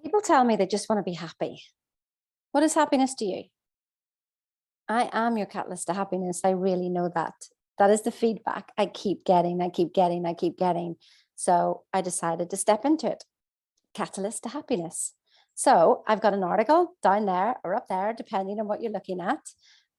People tell me they just want to be happy. What is happiness to you? I am your catalyst to happiness. I really know that. That is the feedback I keep getting. So I decided to step into it. Catalyst to happiness. So I've got an article down there or up there, depending on what you're looking at,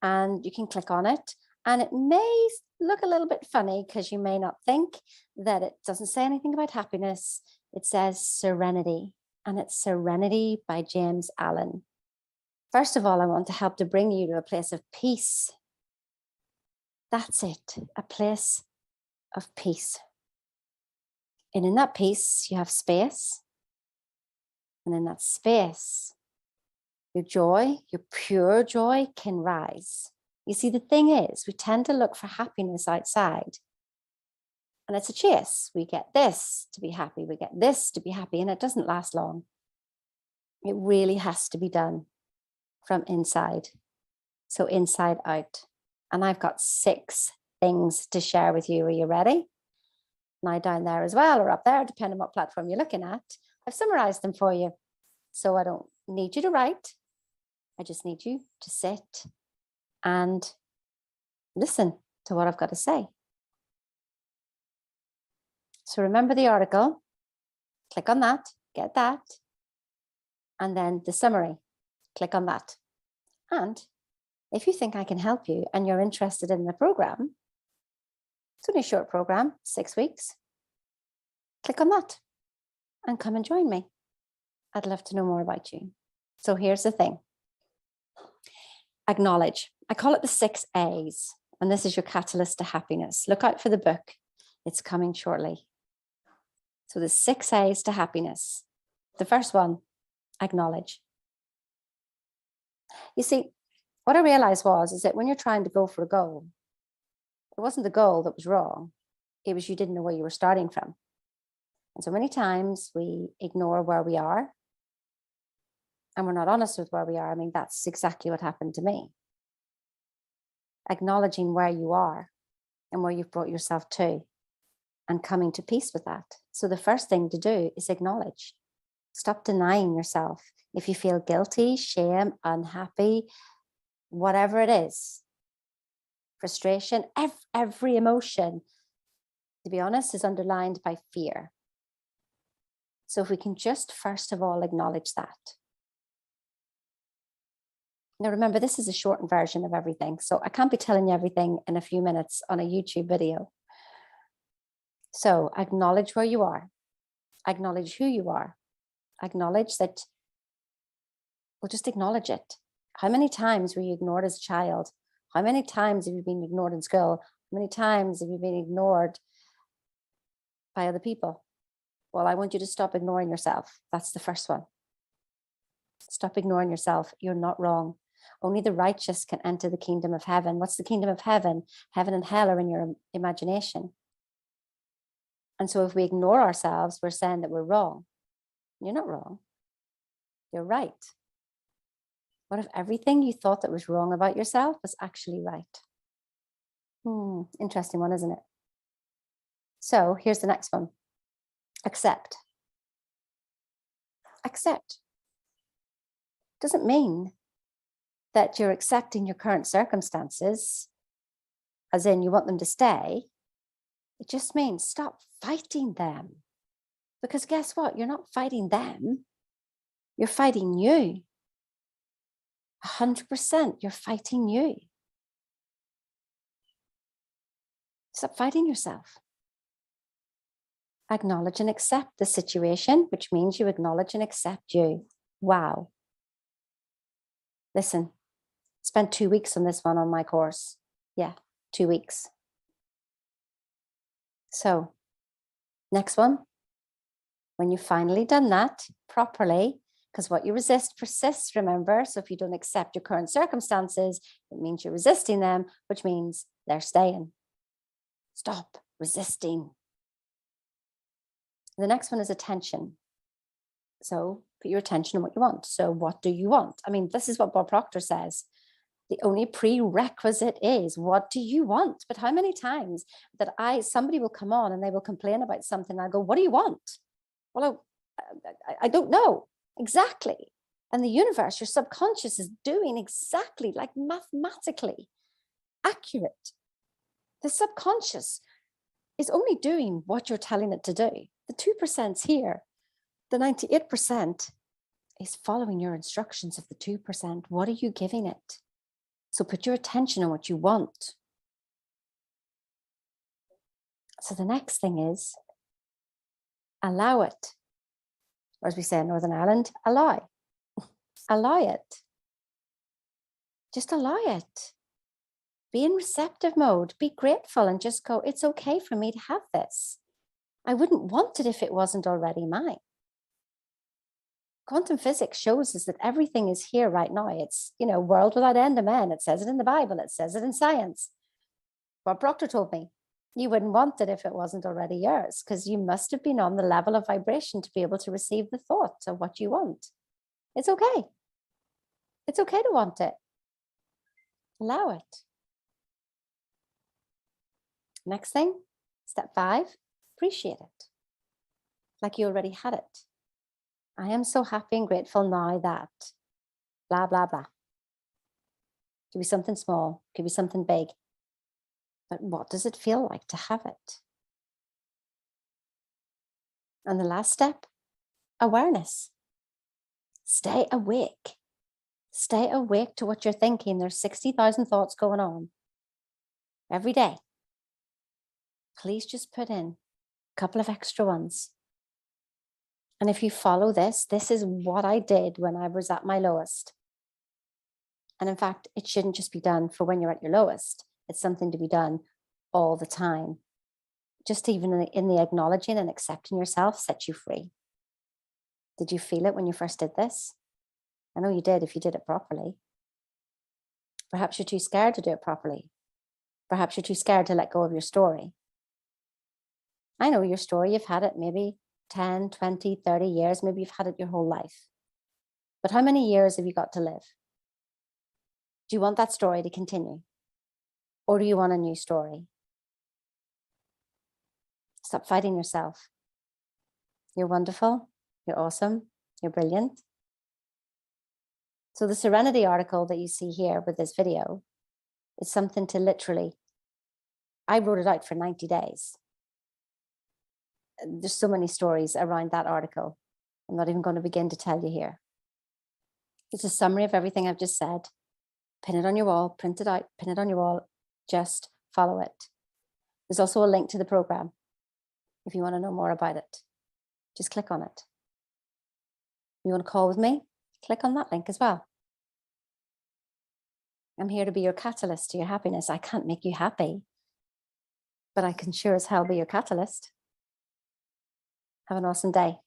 and you can click on it. And it may look a little bit funny because you may not think that it doesn't say anything about happiness. It says Serenity, and it's Serenity by James Allen. First of all, I want to help to bring you to a place of peace. That's it, a place of peace. And in that peace, you have space. And in that space, your joy, your pure joy can rise. You see, the thing is, we tend to look for happiness outside. And it's a chase. We get this to be happy. We get this to be happy. And it doesn't last long. It really has to be done from inside. So inside out. And I've got 6 things to share with you. Are you ready? Now down there as well, or up there, depending on what platform you're looking at, I've summarized them for you. So I don't need you to write. I just need you to sit and listen to what I've got to say. So remember the article, click on that, get that, and then the summary, click on that. And if you think I can help you and you're interested in the program, it's only a short program, 6 weeks, click on that and come and join me. I'd love to know more about you. So here's the thing. Acknowledge. I call it the 6 A's, and this is your catalyst to happiness. Look out for the book. It's coming shortly. So the 6 A's to happiness. The first one, acknowledge. You see, what I realized is that when you're trying to go for a goal, it wasn't the goal that was wrong. It was you didn't know where you were starting from. And so many times we ignore where we are and we're not honest with where we are. I mean, that's exactly what happened to me. Acknowledging where you are and where you've brought yourself to and coming to peace with that. So the first thing to do is acknowledge. Stop denying yourself. If you feel guilty, shame, unhappy, whatever it is, frustration, every emotion, to be honest, is underlined by fear. So if we can just first of all acknowledge that. Now remember, this is a shortened version of everything, so I can't be telling you everything in a few minutes on a YouTube video. So acknowledge where you are. Acknowledge who you are. Acknowledge that, well, just acknowledge it. How many times were you ignored as a child? How many times have you been ignored in school? How many times have you been ignored by other people? Well, I want you to stop ignoring yourself. That's the first one. Stop ignoring yourself. You're not wrong. Only the righteous can enter the kingdom of heaven. What's the kingdom of heaven? Heaven and hell are in your imagination. And so if we ignore ourselves, we're saying that we're wrong. You're not wrong. You're right. What if everything you thought that was wrong about yourself was actually right? Interesting one, isn't it? So here's the next one. Accept. Accept. Doesn't mean that you're accepting your current circumstances, as in you want them to stay. It just means stop fighting them. Because guess what? You're not fighting them. You're fighting you. 100%, you're fighting you. Stop fighting yourself. Acknowledge and accept the situation, which means you acknowledge and accept you. Wow. Listen, spent 2 weeks on this one on my course. Yeah, 2 weeks. So, next one. When you've finally done that properly, because what you resist persists, remember? So if you don't accept your current circumstances, it means you're resisting them, which means they're staying. Stop resisting. The next one is attention. So put your attention on what you want. So what do you want? I mean, this is what Bob Proctor says. The only prerequisite is, what do you want? But how many times that somebody will come on and they will complain about something. I go, what do you want? Well, I don't know. Exactly. And the universe, your subconscious, is doing exactly, like mathematically accurate. The subconscious is only doing what you're telling it to do. The 2%'s here. The 98% is following your instructions of the 2%. What are you giving it? So put your attention on what you want. So the next thing is allow it. Or as we say in Northern Ireland, allow. Allow it. Just allow it. Be in receptive mode. Be grateful and just go, it's okay for me to have this. I wouldn't want it if it wasn't already mine. Quantum physics shows us that everything is here right now. It's, world without end, amen. It says it in the Bible. It says it in science. Bob Proctor told me, you wouldn't want it if it wasn't already yours, because you must have been on the level of vibration to be able to receive the thought of what you want. It's okay. It's okay to want it. Allow it. Next thing, step 5, appreciate it. Like you already had it. I am so happy and grateful now that blah, blah, blah. Could be something small, could be something big. But what does it feel like to have it? And the last step, awareness. Stay awake. Stay awake to what you're thinking. There's 60,000 thoughts going on every day. Please just put in a couple of extra ones. And if you follow this is what I did when I was at my lowest. And in fact, it shouldn't just be done for when you're at your lowest. It's something to be done all the time. Just even in the acknowledging and accepting yourself sets you free. Did you feel it when you first did this? I know you did if you did it properly. Perhaps you're too scared to do it properly. Perhaps you're too scared to let go of your story. I know your story. You've had it maybe 10, 20, 30 years. Maybe you've had it your whole life. But how many years have you got to live? Do you want that story to continue? Or do you want a new story? Stop fighting yourself. You're wonderful. You're awesome. You're brilliant. So the Serenity article that you see here with this video is something to literally, I wrote it out for 90 days. There's so many stories around that article. I'm not even going to begin to tell you here. It's a summary of everything I've just said. Pin it on your wall, print it out, pin it on your wall, just follow it. There's also a link to the program if you want to know more about it. Just click on it. You want to call with me? Click on that link as well. I'm here to be your catalyst to your happiness. I can't make you happy, but I can sure as hell be your catalyst. Have an awesome day.